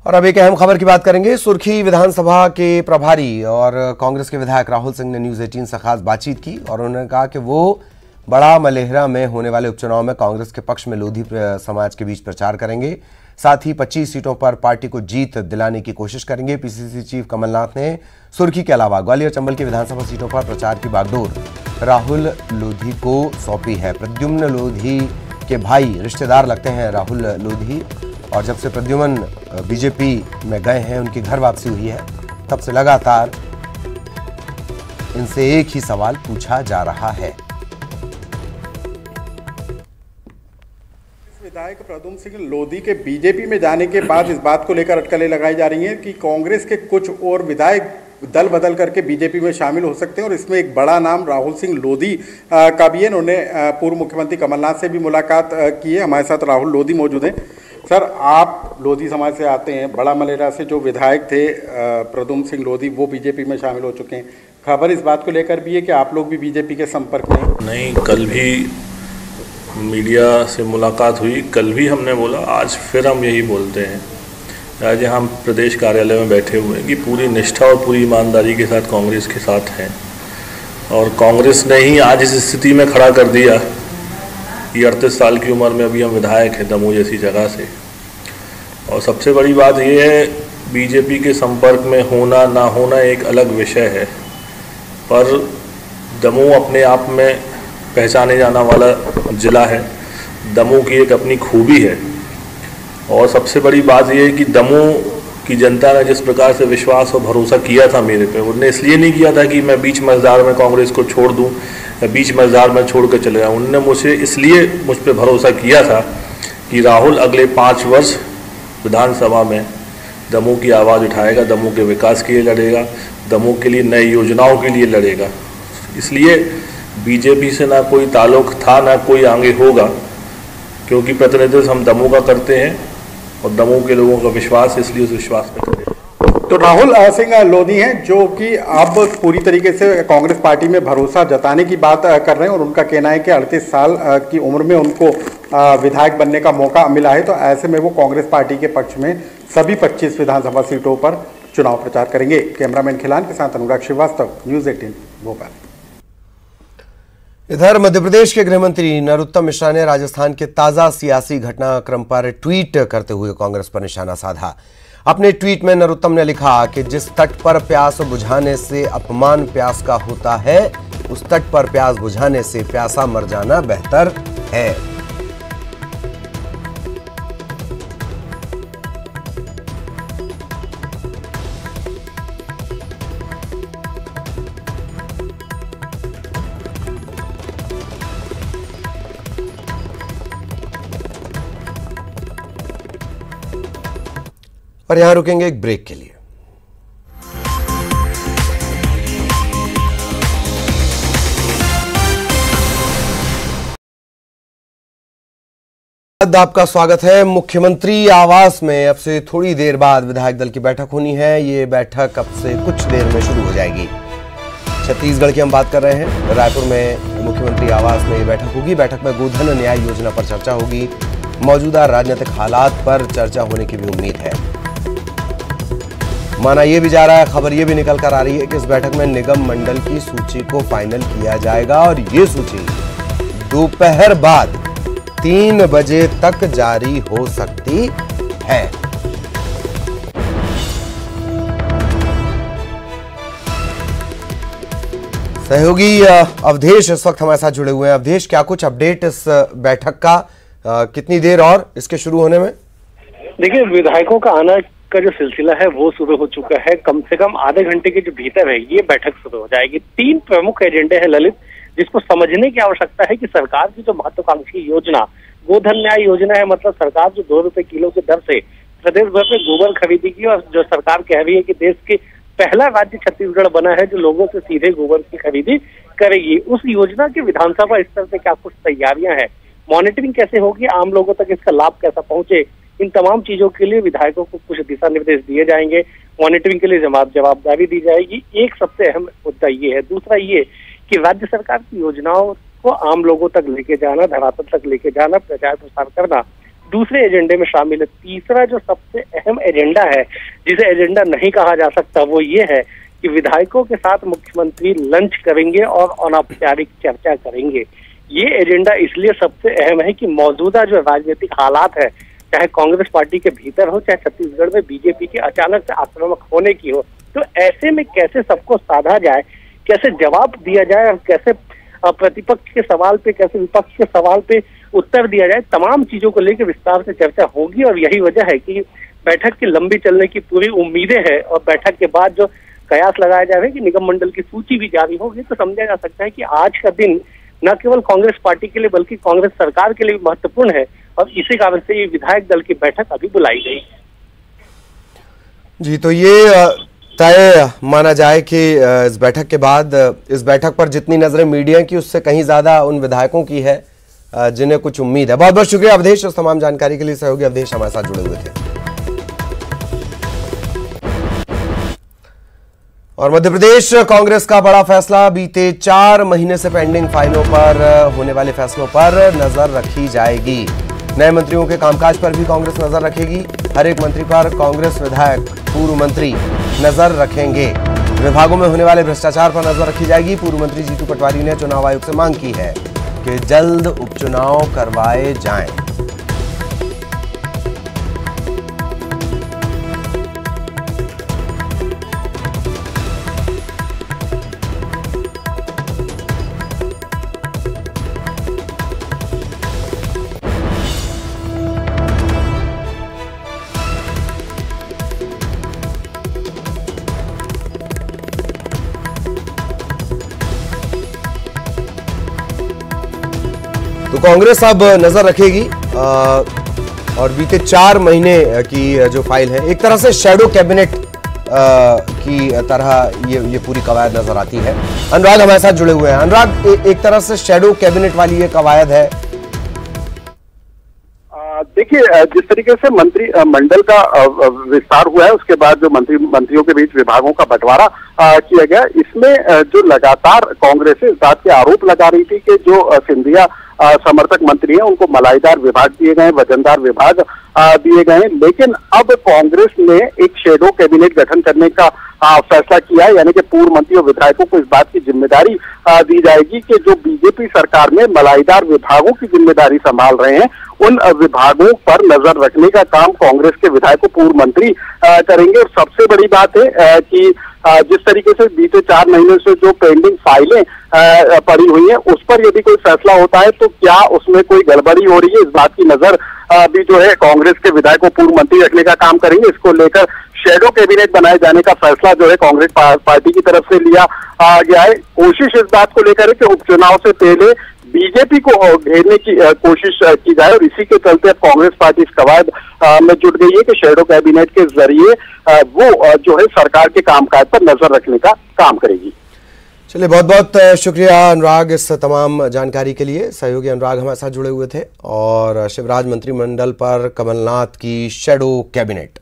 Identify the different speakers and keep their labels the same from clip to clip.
Speaker 1: और अब एक अहम खबर की बात करेंगे। सुर्खी विधानसभा के प्रभारी और कांग्रेस के विधायक राहुल सिंह ने न्यूज 18 से खास बातचीत की और उन्होंने कहा कि वो बड़ा मलेहरा में होने वाले उपचुनाव में कांग्रेस के पक्ष में लोधी समाज के बीच प्रचार करेंगे। साथ ही 25 सीटों पर पार्टी को जीत दिलाने की कोशिश करेंगे। पीसीसी चीफ कमलनाथ ने सुर्खी के अलावा ग्वालियर चंबल की विधानसभा सीटों पर प्रचार की बागडोर राहुल लोधी को सौंपी है। प्रद्युम्न लोधी के भाई रिश्तेदार लगते हैं राहुल लोधी, और जब से प्रद्युम्न बीजेपी में गए हैं, उनकी घर वापसी हुई है, तब से लगातार इनसे एक ही सवाल पूछा जा रहा है।
Speaker 2: विधायक प्रद्युम्न सिंह लोधी के बीजेपी में जाने के बाद इस बात को लेकर अटकलें लगाई जा रही हैं कि कांग्रेस के कुछ और विधायक दल बदल करके बीजेपी में शामिल हो सकते हैं और इसमें एक बड़ा नाम राहुल सिंह लोधी का भी है। उन्होंने पूर्व मुख्यमंत्री कमलनाथ से भी मुलाकात की है। हमारे साथ राहुल लोधी मौजूद हैं। सर, आप लोधी समाज से आते हैं। बड़ा मलेहरा से जो विधायक थे प्रद्युम्न सिंह लोधी, वो बीजेपी में शामिल हो चुके हैं। खबर इस बात को लेकर भी है कि आप लोग भी बीजेपी के संपर्क में?
Speaker 3: नहीं, कल भी मीडिया से मुलाकात हुई, कल भी हमने बोला, आज फिर हम यही बोलते हैं। आज हम प्रदेश कार्यालय में बैठे हुए हैं कि पूरी निष्ठा और पूरी ईमानदारी के साथ कांग्रेस के साथ हैं, और कांग्रेस ने ही आज इस स्थिति में खड़ा कर दिया कि 38 साल की उम्र में अभी हम विधायक हैं दमोह जैसी जगह से। और सबसे बड़ी बात यह है, बीजेपी के संपर्क में होना ना होना एक अलग विषय है, पर दमोह अपने आप में पहचाने जाना वाला जिला है। दमोह की एक अपनी खूबी है, और सबसे बड़ी बात यह है कि दमोह की जनता ने जिस प्रकार से विश्वास और भरोसा किया था मेरे पे, उन्होंने इसलिए नहीं किया था कि मैं बीच मझधार में कांग्रेस को छोड़ दूं या बीच मझधार में छोड़ कर चले जाऊँ। उन्होंने मुझे इसलिए मुझ पर भरोसा किया था कि राहुल अगले 5 वर्ष विधानसभा में दमोह की आवाज़ उठाएगा, दमोह के विकास के लिए लड़ेगा, दमोह के लिए नई योजनाओं के लिए लड़ेगा। इसलिए बीजेपी से ना कोई ताल्लुक था ना कोई आगे होगा, क्योंकि प्रतिनिधित्व हम दमोह का करते हैं और दमोह के लोगों का विश्वास, इसलिए उस विश्वास पे खड़े हैं।
Speaker 2: तो राहुल सिंह लोधी हैं जो कि अब पूरी तरीके से कांग्रेस पार्टी में भरोसा जताने की बात कर रहे हैं, और उनका कहना है कि 38 साल की उम्र में उनको विधायक बनने का मौका मिला है। तो ऐसे में वो कांग्रेस पार्टी के पक्ष में सभी 25 विधानसभा सीटों पर चुनाव प्रचार करेंगे। कैमरामैन खिलान के साथ अनुराग श्रीवास्तव, न्यूज 18 भोपाल।
Speaker 1: इधर मध्य प्रदेश के गृह मंत्री नरोत्तम मिश्रा ने राजस्थान के ताजा सियासी घटनाक्रम पर ट्वीट करते हुए कांग्रेस पर निशाना साधा। अपने ट्वीट में नरोत्तम ने लिखा कि जिस तट पर प्यास बुझाने से अपमान प्यास का होता है, उस तट पर प्यास बुझाने से प्यासा मर जाना बेहतर है। और यहां रुकेंगे एक ब्रेक के लिए। आपका स्वागत है। मुख्यमंत्री आवास में अब से थोड़ी देर बाद विधायक दल की बैठक होनी है। ये बैठक अब से कुछ देर में शुरू हो जाएगी। छत्तीसगढ़ की हम बात कर रहे हैं। रायपुर में मुख्यमंत्री आवास में ये बैठक होगी। बैठक में गोधन न्याय योजना पर चर्चा होगी। मौजूदा राजनीतिक हालात पर चर्चा होने की भी उम्मीद है। माना यह भी जा रहा है, खबर यह भी निकल कर आ रही है कि इस बैठक में निगम मंडल की सूची को फाइनल किया जाएगा, और ये सूची दोपहर बाद 3 बजे तक जारी हो सकती है। सहयोगी अवधेश इस वक्त हमारे साथ जुड़े हुए हैं। अवधेश, क्या कुछ अपडेट इस बैठक का, कितनी देर और इसके शुरू होने में?
Speaker 4: देखिए, विधायकों का आना का जो सिलसिला है वो शुरू हो चुका है। कम से कम आधे घंटे के जो भीतर है ये बैठक शुरू हो जाएगी। 3 प्रमुख एजेंडे हैं ललित, जिसको समझने की आवश्यकता है कि सरकार की जो महत्वाकांक्षी योजना गोधन न्याय योजना है, मतलब सरकार जो 2 रुपए किलो की दर से प्रदेश भर में गोबर खरीदेगी, और जो सरकार कह रही है कि देश के पहला राज्य छत्तीसगढ़ बना है जो लोगों से सीधे गोबर की खरीदी करेगी। उस योजना के विधानसभा स्तर पे क्या कुछ तैयारियां हैं, मॉनिटरिंग कैसे होगी, आम लोगों तक इसका लाभ कैसा पहुंचे, इन तमाम चीजों के लिए विधायकों को कुछ दिशा निर्देश दिए जाएंगे। मॉनिटरिंग के लिए जवाबदारी दी जाएगी। एक सबसे अहम मुद्दा ये है। दूसरा ये कि राज्य सरकार की योजनाओं को आम लोगों तक लेके जाना, धरातल तक लेके जाना, प्रचार प्रसार करना, दूसरे एजेंडे में शामिल है। तीसरा जो सबसे अहम एजेंडा है, जिसे एजेंडा नहीं कहा जा सकता, वो ये है कि विधायकों के साथ मुख्यमंत्री लंच करेंगे और अनौपचारिक चर्चा करेंगे। ये एजेंडा इसलिए सबसे अहम है कि मौजूदा जो राजनीतिक हालात है, चाहे कांग्रेस पार्टी के भीतर हो, चाहे छत्तीसगढ़ में बीजेपी के अचानक से आक्रामक होने की हो, तो ऐसे में कैसे सबको साधा जाए, कैसे जवाब दिया जाए और कैसे प्रतिपक्ष के सवाल पे, कैसे विपक्ष के सवाल पे उत्तर दिया जाए, तमाम चीजों को लेकर विस्तार से चर्चा होगी। और यही वजह है कि बैठक की लंबी चलने की पूरी उम्मीदें हैं। और बैठक के बाद जो कयास लगाया जा रहा है कि निगम मंडल की सूची भी जारी होगी, तो समझा जा सकता है कि आज का दिन न केवल कांग्रेस पार्टी के लिए बल्कि कांग्रेस सरकार के लिए भी महत्वपूर्ण है। और इसी कारण से ये विधायक दल की बैठक अभी बुलाई गई है।
Speaker 1: जी, तो ये तय माना जाए कि इस बैठक के बाद, इस बैठक पर जितनी नजरें मीडिया की उससे कहीं ज्यादा उन विधायकों की है जिन्हें कुछ उम्मीद है। बहुत बहुत शुक्रिया अवधेश, उस तमाम जानकारी के लिए। सहयोगी अवधेश हमारे साथ जुड़े हुए थे। और मध्य प्रदेश कांग्रेस का बड़ा फैसला, बीते 4 महीने से पेंडिंग फाइलों पर होने वाले फैसलों पर नजर रखी जाएगी। नए मंत्रियों के कामकाज पर भी कांग्रेस नजर रखेगी। हर एक मंत्री पर कांग्रेस विधायक, पूर्व मंत्री नजर रखेंगे। विभागों में होने वाले भ्रष्टाचार पर नजर रखी जाएगी। पूर्व मंत्री जीतू पटवारी ने चुनाव आयोग से मांग की है कि जल्द उपचुनाव करवाए जाएं। तो कांग्रेस अब नजर रखेगी और बीते 4 महीने की जो फाइल है, एक तरह से शैडो कैबिनेट की तरह ये पूरी कवायद नजर आती है। अनुराग हमारे साथ जुड़े हुए हैं। अनुराग, एक तरह से शैडो कैबिनेट वाली ये कवायद है।
Speaker 5: देखिए, जिस तरीके से मंत्री मंडल का विस्तार हुआ है, उसके बाद जो मंत्रियों के बीच विभागों का बंटवारा किया गया, इसमें जो लगातार कांग्रेस इस बात के आरोप लगा रही थी कि जो सिंधिया समर्थक मंत्री हैं उनको मलाईदार विभाग दिए गए, वजनदार विभाग दिए गए। लेकिन अब कांग्रेस ने एक शैडो कैबिनेट गठन करने का फैसला किया है, यानी कि पूर्व मंत्री और विधायकों को इस बात की जिम्मेदारी दी जाएगी कि जो बीजेपी सरकार में मलाईदार विभागों की जिम्मेदारी संभाल रहे हैं, उन विभागों पर नजर रखने का काम कांग्रेस के विधायकों, पूर्व मंत्री करेंगे। और सबसे बड़ी बात है कि जिस तरीके से बीते 4 महीने से जो पेंडिंग फाइलें पड़ी हुई हैं, उस पर यदि कोई फैसला होता है तो क्या उसमें कोई गड़बड़ी हो रही है, इस बात की नजर भी जो है कांग्रेस के विधायकों, पूर्व मंत्री रखने का काम करेंगे। इसको लेकर शैडो कैबिनेट बनाए जाने का फैसला जो है कांग्रेस पार्टी की तरफ से लिया गया है। कोशिश इस बात को लेकर है कि उपचुनाव से पहले बीजेपी को घेरने की कोशिश की जाए, और इसी के चलते अब कांग्रेस पार्टी इस कवायद में जुट गई है कि शैडो कैबिनेट के जरिए वो जो है सरकार के कामकाज पर नजर रखने का काम करेगी।
Speaker 1: चलिए, बहुत बहुत शुक्रिया अनुराग इस तमाम जानकारी के लिए। सहयोगी अनुराग हमारे साथ जुड़े हुए थे। और शिवराज मंत्रिमंडल पर कमलनाथ की शैडो कैबिनेट।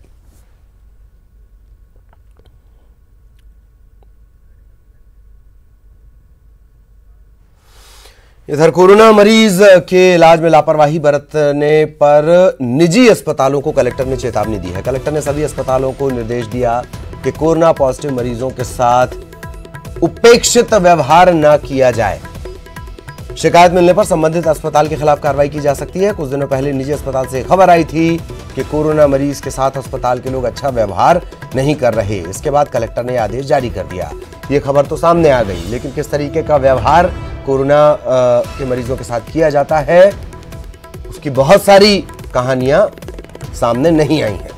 Speaker 1: इधर कोरोना मरीज के इलाज में लापरवाही बरतने पर निजी अस्पतालों को कलेक्टर ने चेतावनी दी है। कलेक्टर ने सभी अस्पतालों को निर्देश दिया कि कोरोना पॉजिटिव मरीजों के साथ उपेक्षित व्यवहार न किया जाए। शिकायत मिलने पर संबंधित अस्पताल के खिलाफ कार्रवाई की जा सकती है। कुछ दिनों पहले निजी अस्पताल से खबर आई थी कि कोरोना मरीज के साथ अस्पताल के लोग अच्छा व्यवहार नहीं कर रहे। इसके बाद कलेक्टर ने आदेश जारी कर दिया। ये खबर तो सामने आ गई, लेकिन किस तरीके का व्यवहार कोरोना के मरीजों के साथ किया जाता है, उसकी बहुत सारी कहानियां सामने नहीं आई हैं।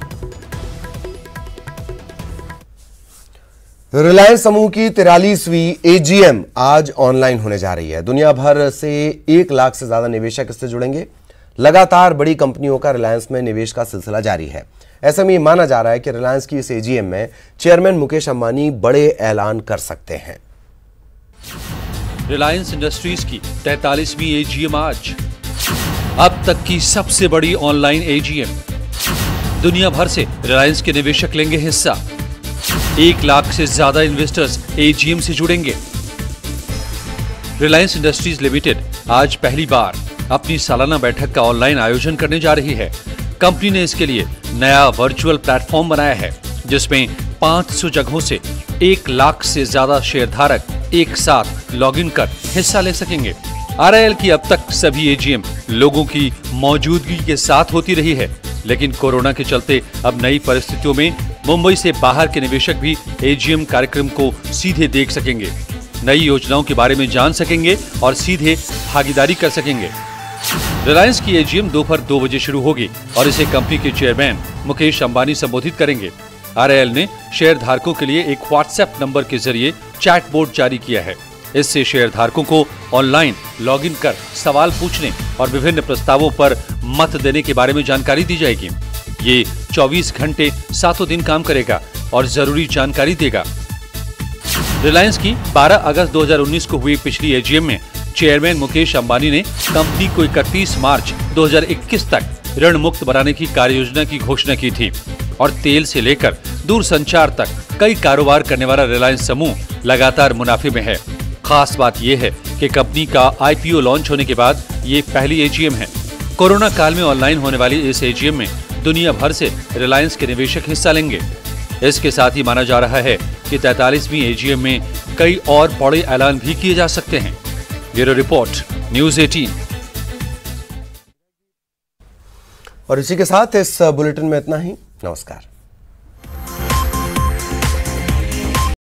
Speaker 1: रिलायंस समूह की 43वीं एजीएम आज ऑनलाइन होने जा रही है। दुनिया भर से 1 लाख से ज्यादा निवेशक इससे जुड़ेंगे। लगातार बड़ी कंपनियों का रिलायंस में निवेश का सिलसिला जारी है। ऐसे में माना जा रहा है कि रिलायंस की इस एजीएम में चेयरमैन मुकेश अंबानी बड़े ऐलान कर सकते हैं।
Speaker 6: रिलायंस इंडस्ट्रीज की 43वीं एजीएम आज, अब तक की सबसे बड़ी ऑनलाइन एजीएम। दुनिया भर से रिलायंस के निवेशक लेंगे हिस्सा। 1 लाख से ज्यादा इन्वेस्टर्स एजीएम से जुड़ेंगे। रिलायंस इंडस्ट्रीज लिमिटेड आज पहली बार अपनी सालाना बैठक का ऑनलाइन आयोजन करने जा रही है। कंपनी ने इसके लिए नया वर्चुअल प्लेटफॉर्म बनाया है, जिसमें 500 जगहों से 1 लाख से ज्यादा शेयरधारक एक साथ लॉगिन कर हिस्सा ले सकेंगे। RIL की अब तक सभी एजीएम लोगों की मौजूदगी के साथ होती रही है, लेकिन कोरोना के चलते अब नई परिस्थितियों में मुंबई से बाहर के निवेशक भी एजीएम कार्यक्रम को सीधे देख सकेंगे, नई योजनाओं के बारे में जान सकेंगे और सीधे भागीदारी कर सकेंगे। रिलायंस की एजीएम दोपहर 2 बजे शुरू होगी और इसे कंपनी के चेयरमैन मुकेश अंबानी संबोधित करेंगे। RIL ने शेयर धारकों के लिए एक व्हाट्सएप नंबर के जरिए चैट बोर्ड जारी किया है। इससे शेयर धारकों को ऑनलाइन लॉगिन कर सवाल पूछने और विभिन्न प्रस्तावों पर मत देने के बारे में जानकारी दी जाएगी। ये 24 घंटे 7 दिन काम करेगा और जरूरी जानकारी देगा। रिलायंस की 12 अगस्त 2019 को हुई पिछली एजीएम में चेयरमैन मुकेश अंबानी ने कंपनी को 31 मार्च 2021 तक ऋण मुक्त बनाने की कार्ययोजना की घोषणा की थी और तेल से लेकर दूरसंचार तक कई कारोबार करने वाला रिलायंस समूह लगातार मुनाफे में है। खास बात यह है कि कंपनी का IPO लॉन्च होने के बाद ये पहली एजीएम है। कोरोना काल में ऑनलाइन होने वाली इस एजीएम में दुनिया भर से रिलायंस के निवेशक हिस्सा लेंगे। इसके साथ ही माना जा रहा है कि 43वीं एजीएम में कई और बड़े ऐलान भी किए जा सकते हैं। Bureau report, news 18।
Speaker 1: और इसी के साथ इस बुलेटिन में इतना ही। नमस्कार।